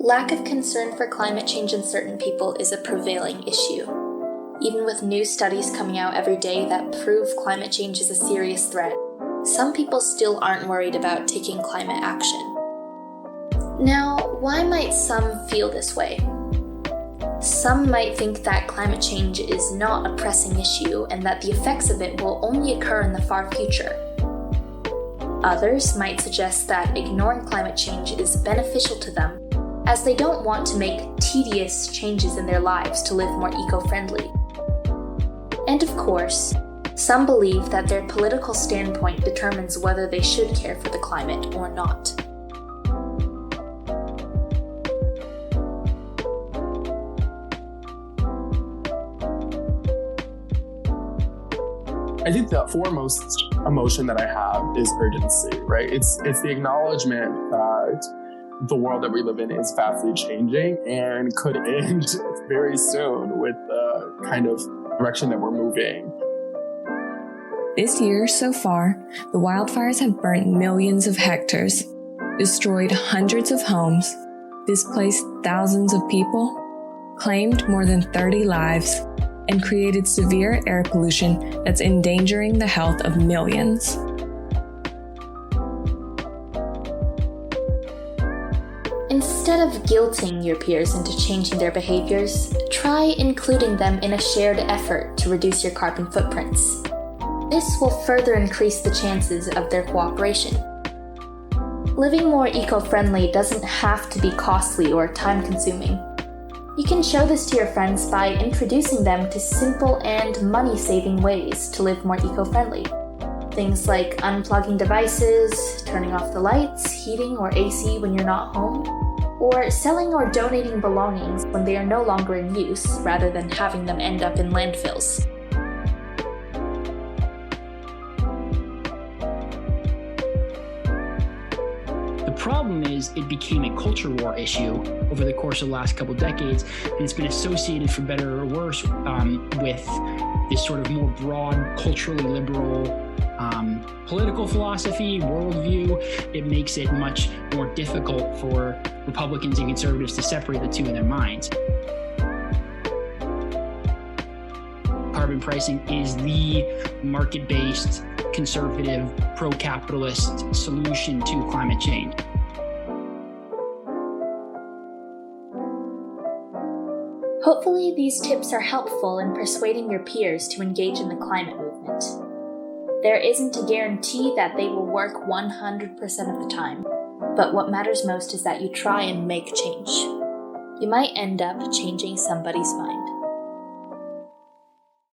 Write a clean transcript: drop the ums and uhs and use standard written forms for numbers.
Lack of concern for climate change in certain people is a prevailing issue. Even with new studies coming out every day that prove climate change is a serious threat, some people still aren't worried about taking climate action. Now, why might some feel this way? Some might think that climate change is not a pressing issue and that the effects of it will only occur in the far future. Others might suggest that ignoring climate change is beneficial to them, as they don't want to make tedious changes in their lives to live more eco-friendly. And of course, some believe that their political standpoint determines whether they should care for the climate or not. I think the foremost emotion that I have is urgency, right? It's the acknowledgement that the world that we live in is vastly changing and could end very soon with the kind of direction that we're moving. This year, so far, the wildfires have burnt millions of hectares, destroyed hundreds of homes, displaced thousands of people, claimed more than 30 lives, and created severe air pollution that's endangering the health of millions. Instead of guilting your peers into changing their behaviors, try including them in a shared effort to reduce your carbon footprints. This will further increase the chances of their cooperation. Living more eco-friendly doesn't have to be costly or time-consuming. You can show this to your friends by introducing them to simple and money-saving ways to live more eco-friendly. Things like unplugging devices, turning off the lights, heating or AC when you're not home, or selling or donating belongings when they are no longer in use rather than having them end up in landfills. The problem is it became a culture war issue over the course of the last couple decades, and it's been associated, for better or worse, with this sort of more broad, culturally liberal political philosophy, worldview. It makes it much more difficult for Republicans and conservatives to separate the two in their minds. Carbon pricing is the market-based, conservative, pro-capitalist solution to climate change. Hopefully, these tips are helpful in persuading your peers to engage in the climate movement. There isn't a guarantee that they will work 100% of the time, but what matters most is that you try and make change. You might end up changing somebody's mind.